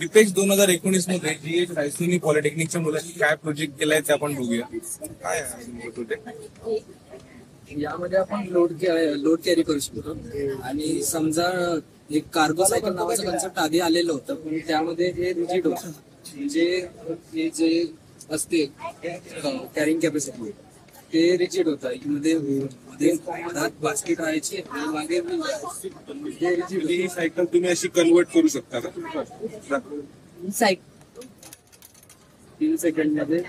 डिपेक्स 2019 मध्ये GH रायसोनी पॉलिटेक्निकच्या मुलांनी काय प्रोजेक्ट केलाय ते आपण बघूया. काय आहे ते? यामध्ये आपण लोड कॅरी करू शकतो. आणि समजा एक कार्गो सायकल नावाचं कन्सेप्ट आधी आलेलं होतं, पण त्यामध्ये हे रिजिड होतं. म्हणजे जे असते कॅरिंग कॅपॅसिटी ते रिजिड होतं. मध्ये बास्केट राहायची आणि मागे रिजिड. ही सायकल तुम्ही अशी कन्वर्ट करू शकता का? 3 सेकंड मध्ये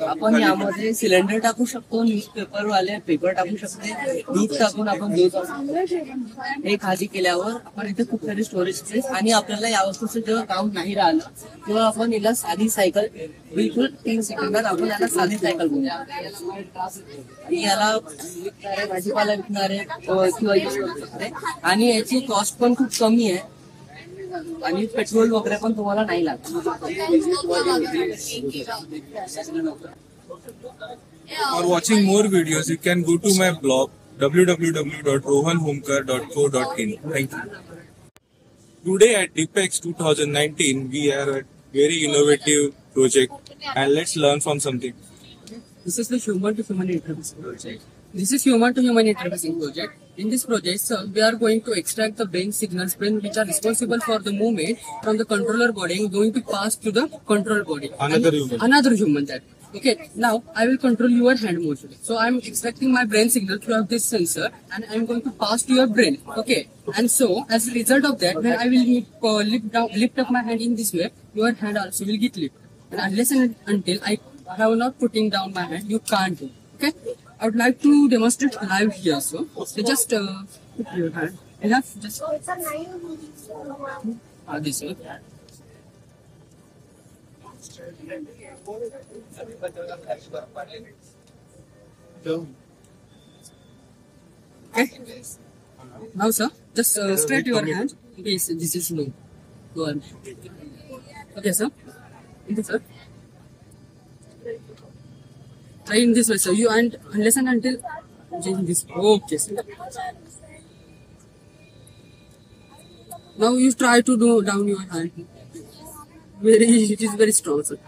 आपण यामध्ये सिलेंडर टाकू शकतो, न्यूजपेपर वाले पेपर टाकू शकते, दूध टाकून आपण हे खाली केल्यावर आपण इथे खूप सारे स्टोरेज स्पेस. आणि आपल्याला या वस्तूचं जेव्हा काम नाही राहिलं तेव्हा आपण याला साधी सायकल बिलकुल 3 सेकंदात आपण याला साधी सायकल बोलूया. आणि याला विकणारे भाजीपाला विकणारे किंवा यूज करू शकते. आणि याची कॉस्ट पण खूप कमी आहे आणि पेट्रोल वगैरे पण तुम्हाला नाही लागत. For watching more videos, you can go to my blog www.rohanhomkar.co.in. Thank you. Today at Deepex 2019, we are a very innovative project, and let's learn from something. This is the human to human interfacing project. In this project, sir, we are going to extract the brain signals which are responsible for the movement from the controller body and going to pass to the control body. Another human that. Okay, now I will control your hand motion. So I am extracting my brain signal through this sensor and I am going to pass to your brain. Okay, and so as a result of that, when I will lift up my hand in this way, your hand also will get lifted. And unless and until I have not putting down my hand, you can't do. Okay. I would like to demonstrate live here, so just put your hand. Enough, just this way. Okay. Now, sir, just straight your hand. This is low. Go on. Okay, sir. Sir. Try in this way, sir. You and unless and until in this. Okay, sir. Now you try to do down your hand. It is very strong, sir.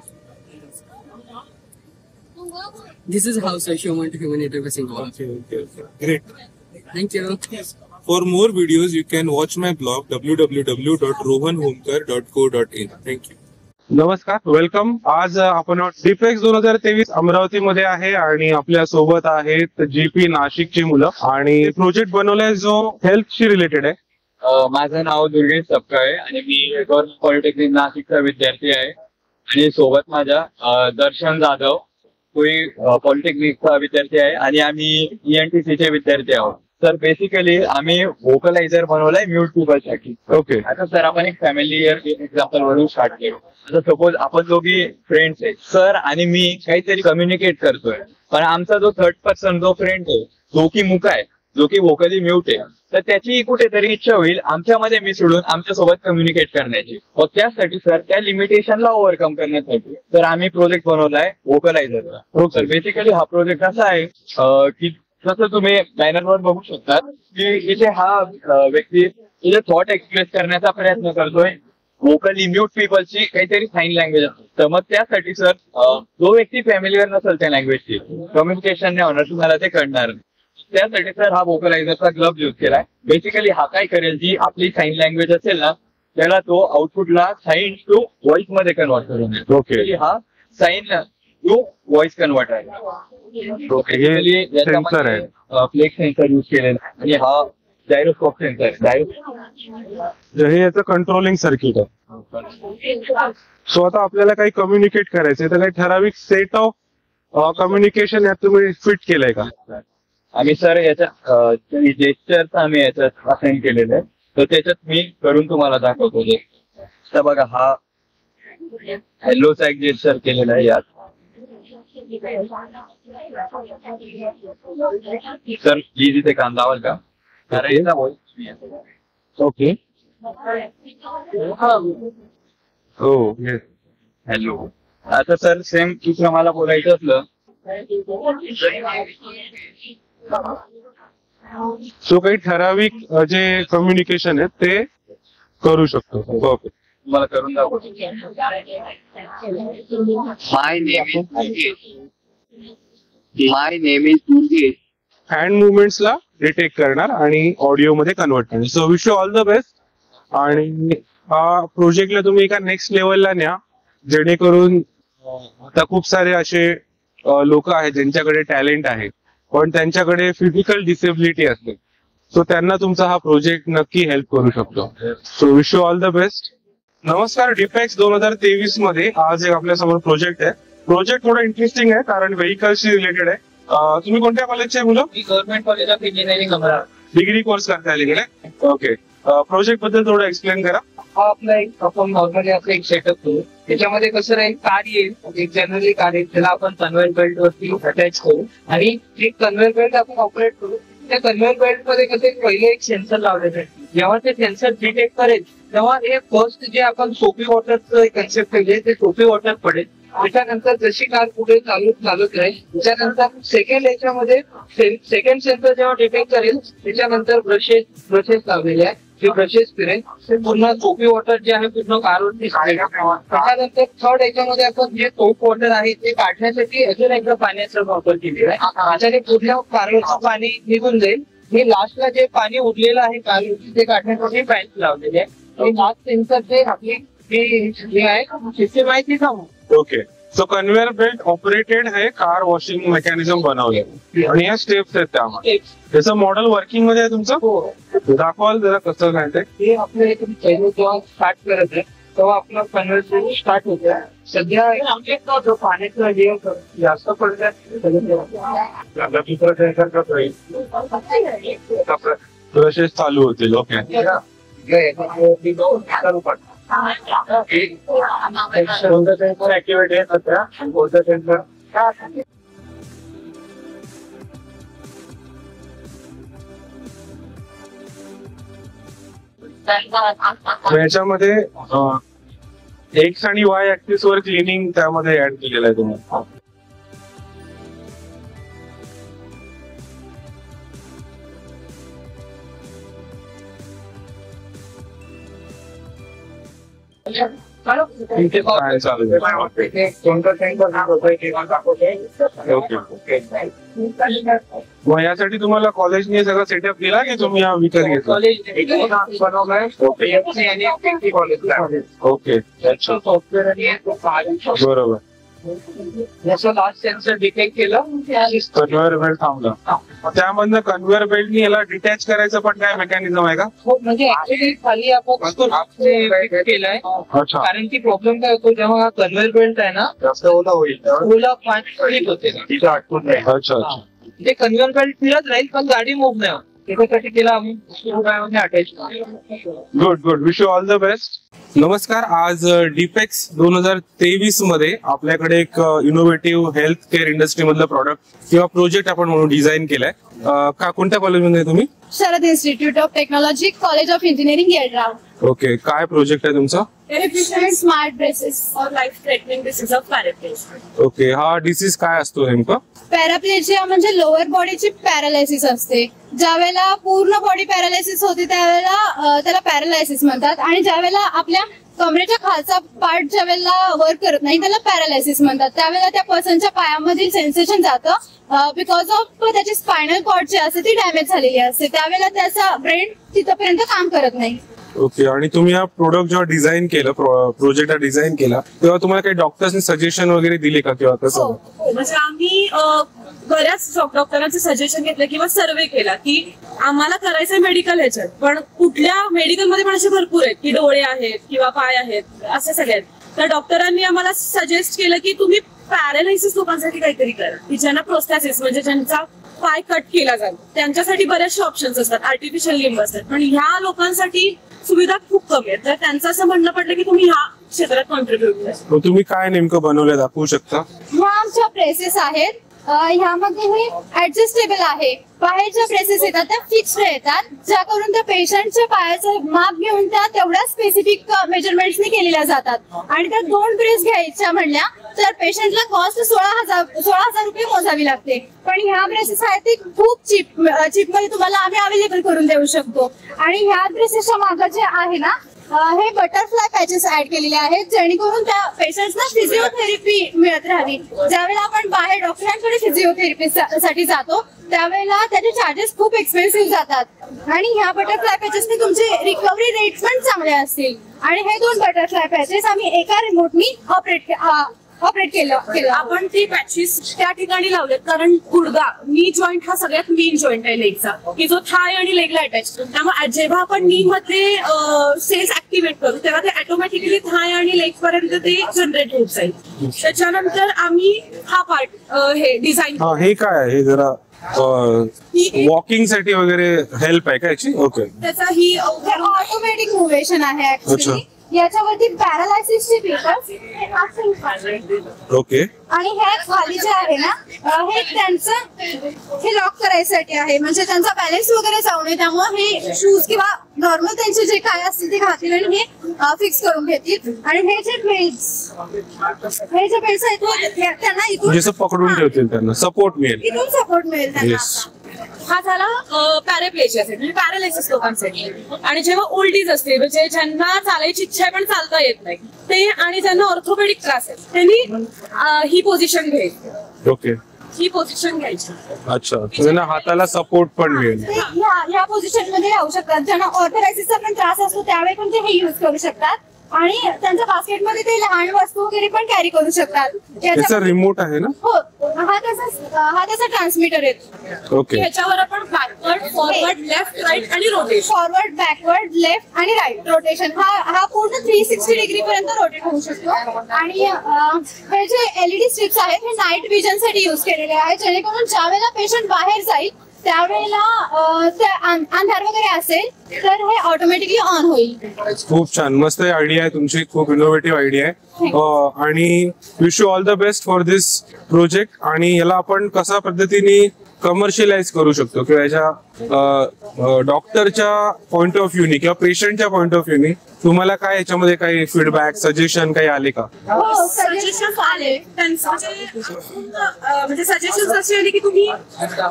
This is how, sir, human to human interfacing works. Okay. Great. Thank you. For more videos, you can watch my blog www.rohanhomkar.co.in. Thank you. नमस्कार, welcome. आज आपण डिपेक्स 2023 अमरावती मध्ये आहे आणि आपल्या सोबत आहेत GP नाशिकची मुलं आणि प्रोजेक्ट बनवलाय जो हेल्थशी रिलेटेड आहे. माझं नाव दुर्गेश सपकाळे आणि मी गव्हर्नमेंट पॉलिटेक्निक नाशिकचा विद्यार्थी आहे. आणि सोबत माझ्या दर्शन जाधव, तोही पॉलिटेक्निकचा विद्यार्थी आहे आणि आम्ही ENTC चे विद्यार्थी आहोत. सर बेसिकली आम्ही व्होकलायझर बनवलाय म्यूट पीपल साठी. ओके. आता सर आपण एक फॅमिलियर एक्झाम्पल वरून स्टार्ट केलो. आता सपोज आपण दोघी फ्रेंड्स आहेत, सर आणि मी काहीतरी कम्युनिकेट करतोय, पण आमचा जो थर्ड पर्सन जो फ्रेंड आहे जो की मूक आहे, जो की व्होकली म्यूट आहे, तर त्याची कुठेतरी इच्छा होईल आमच्यामध्ये मिसळून आमच्यासोबत कम्युनिकेट करण्याची. मग त्यासाठी सर त्या लिमिटेशनला ओव्हरकम करण्यासाठी तर आम्ही प्रोजेक्ट बनवलाय व्होकलायझरचा. तर बेसिकली हा प्रोजेक्ट असा आहे की जसं तुम्ही बॅनरवर बघू शकता की इथे हा व्यक्ती इथे थॉट एक्सप्रेस करण्याचा प्रयत्न करतोय. व्होकली म्यूट पीपलची काहीतरी साईन लँग्वेज असते. तर मग त्यासाठी सर जो व्यक्ती फॅमिलीवर नसेल त्या लँग्वेजची कम्युनिकेशन नाही होणार, तुम्हाला ते कळणार नाही. त्यासाठी सर हा व्होकलायझरचा ग्लव्ह यूज केलाय. बेसिकली हा काय करेल, जी आपली साईन लँग्वेज असेल ना त्याला तो आउटपुटला साईन टू व्हॉइस मध्ये कन्वर्ट करून देतो. ओके. हा साईन टू व्हॉइस कन्वर्ट आहे. ओके. हे सेन्सर आहे, फ्लेक्स सेन्सर यूज केलेला आणि हा जायरोस्कोप सेन्सर आहे. हे याचं कंट्रोलिंग सर्किट आहे. सो आता आपल्याला काही कम्युनिकेट करायचंय तर काही ठराविक सेट ऑफ कम्युनिकेशन यात तुम्ही फिट केलंय का? आम्ही सर याच्या जेस्चर आम्ही याच्यात असाइन केलेलं आहे, तर त्याच्यात मी करून तुम्हाला दाखवतो. तर बघा हा हॅलोचा एक जेस्चर केलेला आहे यात. सर प्लीज इथे कान लावाल का? ओके. हो, हॅलो. आता सर सेम दुसरं मला बोलायचं असलं सो काही ठराविक जे कम्युनिकेशन आहे ते करू शकतो. ओके. तुम्हाला करून दाखवतो. My name is Durgesh. Hand मुवमेंट्सला डिटेक्ट करणार आणि ऑडिओ मध्ये कन्वर्ट करणार. So wish you all the best. आणि हा प्रोजेक्टला तुम्ही एका नेक्स्ट लेवलला न्या, जेणेकरून आता खूप सारे असे लोक आहेत ज्यांच्याकडे टॅलेंट आहे पण त्यांच्याकडे फिजिकल डिसेबिलिटी असते. सो त्यांना तुमचा हा प्रोजेक्ट नक्की हेल्प करू शकतो. So wish you all the best. नमस्कार. डिपेक्स 2023 मध्ये आज एक आपल्या समोर प्रोजेक्ट आहे. प्रोजेक्ट थोडा इंटरेस्टिंग आहे कारण व्हेकल्सशी रिलेटेड आहे. तुम्ही कोणत्या कॉलेजचे मुलं? Government college of engineering Amravati. Degree course करता इकडे. ओके. प्रोजेक्ट बद्दल थोडं एक्सप्लेन करा. हा आपला एक आपण नॉर्मली आपलं एक सेटअप करू. त्याच्यामध्ये कसं राहील, कार येईल, एक जनरली कार येईल, त्याला आपण कन्व्हेअर बेल्ट वरती अटॅच करू आणि ते कन्व्हेअर बेल्ट आपण ऑपरेट करू. त्या कन्व्हेअर बेल्ट मध्ये कसं पहिले एक सेन्सर लावलेलं आहे. जेव्हा ते सेन्सर डिटेक्ट करेल तेव्हा हे फर्स्ट जे आपण सोपी वॉटरचं कन्सेप्ट केले ते सोपी वॉटर पडेल. त्याच्यानंतर जशी कार पुढे चालत राहील त्याच्यानंतर सेकंड सेन्सर जेव्हा डिटेक्ट करेल त्याच्यानंतर ब्रशेस लावलेले आहे. जे ब्रशेस फिरेल ते पूर्ण सोपी वॉटर जे आहे पूर्ण कारवरती. त्याच्यानंतर थर्ड याच्यामध्ये आपण जे सोप वॉटर आहे ते काढण्यासाठी अजून एकदा पाण्याचा वापर केलेला आहे. त्याच्याने पूर्ण कारवरचं पाणी निघून जाईल. हे लास्टला जे पाणी उरलेलं आहे कारवरती ते काढण्यासाठी पाईप लावलेले आहे. लास्ट सेन्सर जे आपली जे आहे सिस्टम आहे ती थांबू. Okay. So conveyor belt operated आहे कार वॉशिंग मेकॅनिझम बनवले आणि या स्टेप्स आहेत त्यामध्ये. त्याचं मॉडेल वर्किंग मध्ये आहे तुमचं? दाखवाल जरा कसं काय ते. हे आपलं एक पहिले जेव्हा स्टार्ट करत आहे तेव्हा आपलं कन्व्हेअर बेल्ट स्टार्ट होतं. सध्या जो पाण्याचं हे जास्त पडतं प्रोसेस चालू होतील. ओके. कोणतं सेन्सर ऍक्टिव्हेट आहे सध्या आणि कोणतं सेन्सर याच्यामध्ये एक्स आणि वाय ऍक्सिस वर क्लिनिंग त्यामध्ये ऍड केलेलं आहे तुम्हाला. काय चालू आहे? कोणतं सेन्सर ओके. मग यासाठी तुम्हाला कॉलेजने सगळं सेटअप दिला की तुम्ही हा विकत घेतला? कॉलेज बनवलाय कॉलेज. ओके. सॉफ्टवेअर आणि बरोबर. जसं लास्ट सेन्सर डिटेक्ट केलं कन्व्हेअर बेल्ट थांबला. त्यामधनं कन्व्हेअर बेल्टनी याला डिटॅच करायचं पण काय मेकॅनिझम आहे का? म्हणजे ऍक्च्युली खाली आपण केलंय. अच्छा. कारण की प्रॉब्लेम काय होतो जेव्हा हा कन्व्हेअर बेल्ट आहे ना जास्त ओला होईल. ओला पाणी स्लिप होते. अच्छा अच्छा. ते कन्व्हेअर बेल्ट फिरत राहील पण गाडी मूव्ह नाही होत. त्याच्यासाठी तिला आम्ही अटॅच करतो. Good. Wish you all the best. नमस्कार. आज डिपेक्स 2023 मध्ये आपल्याकडे एक इनोव्हेटिव्ह हेल्थ केअर इंडस्ट्री मधलं प्रॉडक्ट किंवा प्रोजेक्ट आपण म्हणून डिझाईन केलाय. कोणत्या कॉलेजमध्ये तुम्ही? Sharad institute of technology, college of engineering, Yelgaon. Okay. काय प्रोजेक्ट आहे तुमचा? Smart braces for life threatening disease of paraplegia. Okay. हा डिसीज काय असतो नेमका? पॅराप्लेजिया म्हणजे लोअर बॉडीची पॅरालायसिस असते. ज्यावेळेला पूर्ण बॉडी पॅरालायसिस होते त्यावेळेला त्याला पॅरालायसिस म्हणतात आणि ज्यावेळेला आपल्या कमरेच्या खालचा पार्ट ज्यावेळेला वर्क करत नाही त्याला पॅरालायसिस म्हणतात. त्यावेळेला त्या पर्सनच्या पायामधील सेन्सेशन जातं बिकॉज ऑफ त्याची स्पायनल कॉर्ड जी असते ती डॅमेज झालेली असते. त्यावेळेला त्याचा ब्रेन तिथपर्यंत काम करत नाही. ओके. आणि तुम्ही हा प्रोडक्ट जेव्हा डिझाईन केलं, प्रोजेक्ट डिझाईन केला तेव्हा तुम्हाला काही डॉक्टर्सनी सजेशन वगैरे दिले का किंवा कसं? म्हणजे आम्ही बऱ्याच डॉक्टरांचे सजेशन घेतलं किंवा सर्वे केला की आम्हाला करायचंय मेडिकल ह्याच्यात, पण कुठल्या मेडिकलमध्ये पण असे भरपूर आहेत की डोळे आहेत किंवा पाय आहेत असे सगळे आहेत. तर डॉक्टरांनी आम्हाला सजेस्ट केलं की तुम्ही पॅरालायसिस लोकांसाठी काहीतरी करा की ज्यांना प्रोस्थेसिस म्हणजे ज्यांचा पाय कट केला जातो त्यांच्यासाठी बरेचसे ऑप्शन्स असतात, आर्टिफिशियल लिंब असतात, पण ह्या लोकांसाठी सुविधा खूप कमी आहेत. तर त्यांचं असं म्हणणं पडलं की तुम्ही ह्या क्षेत्रात कॉन्ट्रीब्युट करा. तुम्ही काय नेमकं बनवलं दाखवू शकता? ह्या आमच्या प्रेसेस आहेत. ह्यामध्ये हे ऍडजस्टेबल आहे. बाहेरच्या प्रेसेस येतात त्या फिक्स्ड येतात ज्या करून त्या पेशंटच्या पायाचं माप घेऊन त्या तेवढ्या स्पेसिफिक मेजरमेंट्सनी केलेल्या जातात. आणि त्या 2 प्रेस घ्यायच्या म्हणल्या तर पेशंटला कॉस्ट 16,000 रुपये मोजावी लागते. पण ह्या ब्रेसेस आहेत ते खूप चीप मध्ये तुम्हाला आम्ही अवेलेबल करून देऊ शकतो. आणि ह्या ब्रेसेसच्या मागं जे आहे ना हे बटरफ्लाय पॅचेस ऍड केलेले आहेत, जेणेकरून त्या पेशंट्सना फिजिओथेरपी मिळत राहावी. ज्यावेळेला आपण बाहेर डॉक्टरांकडे फिजिओथेरपी साठी जातो त्यावेळेला त्याचे चार्जेस खूप एक्सपेन्सिव्ह जातात आणि ह्या बटरफ्लाय पॅचेसने तुमचे रिकव्हरी रेट पण चांगले असतील. आणि हे 2 बटरफ्लाय पॅचेस आम्ही एका रिमोटनी ऑपरेट केलं. आपण ते पॅचेस त्या ठिकाणी लावलेत कारण गुडघा नी जॉईंट हा सगळ्यात मेन जॉईंट आहे लेगचा, की जो थाय आणि लेगला अटॅच. त्यामुळे जेव्हा आपण नी मध्ये सेल्स ऍक्टिव्हेट करू तेव्हा ते ऑटोमॅटिकली थाय आणि लेग पर्यंत ते जनरेट होत जाईल. त्याच्यानंतर आम्ही हा पार्ट हे डिझाईन. हे काय आहे जरा वॉकिंग साठी वगैरे हेल्प आहे का याची? ओके. त्याचा ही ऑटोमॅटिक मुव्हेशन आहे ऍक्च्युली. याच्यावरती पॅरालायसिसचे पेपर्स ओके. आणि हे खाली जे आहे ना हे त्यांचं हे लॉक करायसाठी आहे, म्हणजे त्यांचा बॅलन्स वगैरे जाऊ नये. त्यामुळे हे शूज किंवा नॉर्मल त्यांचे जे काय असतील ते घातील आणि हे फिक्स करून घेतील. आणि हे जे बेल्ट्स आहेत त्यांना इथून पकडून ठेवतील, त्यांना सपोर्ट मिळेल, इथून सपोर्ट मिळेल त्यांना. हा झाला पॅराप्लेजियासाठी म्हणजे पॅरालायसिस लोकांसाठी. आणि जेव्हा ओल्ड एज असते म्हणजे ज्यांना चालायची इच्छा पण चालता येत नाही ते आणि ज्यांना ऑर्थोपेडिक त्रास आहे त्यांनी ही पोझिशन घ्यायची. ओके. ही पोझिशन घ्यायची. अच्छा, त्यांना हाताला सपोर्ट पण मिळेल. ह्या पोझिशन मध्ये राहू शकतात. ज्यांना ऑर्थरायसिसचा पण त्रास असतो त्यावेळी पण ते हे युज करू शकतात. आणि त्यांच्या बास्केटमध्ये ते लहान वस्तू वगैरे पण कॅरी करू शकतात. त्याचा रिमोट आहे ना? हो, हा त्याचा ट्रान्समीटर येतो. ओके. याच्यावर आपण बॅकवर्ड, फॉरवर्ड, लेफ्ट, राईट आणि रोटेशन. फॉरवर्ड, बॅकवर्ड, लेफ्ट आणि राईट रोटेशन हा पूर्ण 360 डिग्री पर्यंत रोटेट होऊ शकतो. आणि हे जे LED स्ट्रिप्स आहेत हे नाईट विजन साठी युज केलेले आहेत, जेणेकरून ज्यावेळेला पेशंट बाहेर जाईल त्यावेळेला अंधार वगैरे असेल तर हे ऑटोमॅटिकली ऑन होईल. खूप छान, मस्त आयडिया आहे तुमची, खूप इनोव्हेटिव्ह आयडिया आहे. आणि wish you all the best for this project. आणि याला आपण कशा पद्धतीने कमर्शियलाइज करू शकतो किंवा याच्या डॉक्टरच्या पॉइंट ऑफ व्ह्यूनी किंवा पेशंटच्या पॉइंट ऑफ व्ह्यूनी तुम्हाला काय याच्यामध्ये काही फीडबॅक सजेशन काही आले का? सजेशन आले त्यांचं म्हणजे सजेशन असे आले की तुम्ही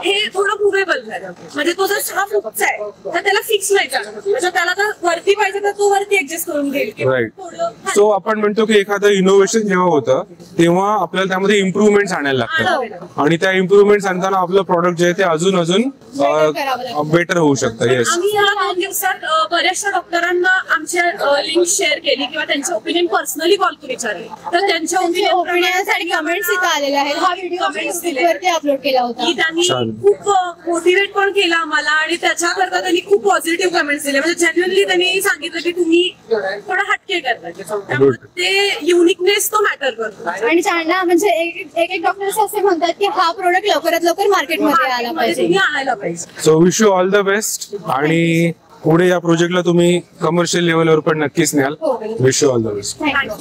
हे थोडं मुव्हेबल करा. म्हणजे तो जर 6 फूटचा आहे तर त्याला फिक्स नाही करणार, म्हणजे त्याला तर वरती पाहिजे तर तो वरती ऍडजस्ट करून घेईल. राईट. सो आपण म्हणतो की एखादं इनोव्हेशन जेव्हा होतं तेव्हा आपल्याला त्यामध्ये इम्प्रुव्हमेंट आणायला लागतात आणि त्या इम्प्रुव्हमेंट आणताना आपलं प्रॉडक्ट जे आहे ते अजून बेटर होऊ शकतं. येस. आम्ही या 2 दिवसात बऱ्याचशा डॉक्टरांना आमच्या लिंक शेअर केली किंवा त्यांचे ओपिनियन पर्सनली कॉल करून विचारले तर त्यांच्या ओपिनियनसाठी कमेंट्स इथे आलेले आहेत. हा व्हिडिओ वरती अपलोड केला होता. की त्यांनी खूप मोटिवेट पण केलं आम्हाला आणि त्याच्याकरता त्यांनी खूप पॉझिटिव्ह कमेंट्स दिले. म्हणजे जेन्युअनली त्यांनी सांगितलं की तुम्ही थोडं हटके करताय, ते युनिकनेस तो मॅटर करतो. आणि ज्यांना म्हणजे एक डॉक्टर्स असे म्हणतात की हा प्रोडक्ट लवकरात लवकर मार्केटमध्ये आला पाहिजे, तुम्ही आणायला पाहिजे. So wish you all the best. आणि पुढे या प्रोजेक्टला तुम्ही कमर्शियल लेवलवर पण नक्कीच न्याल. Wish you all the best. Thank you.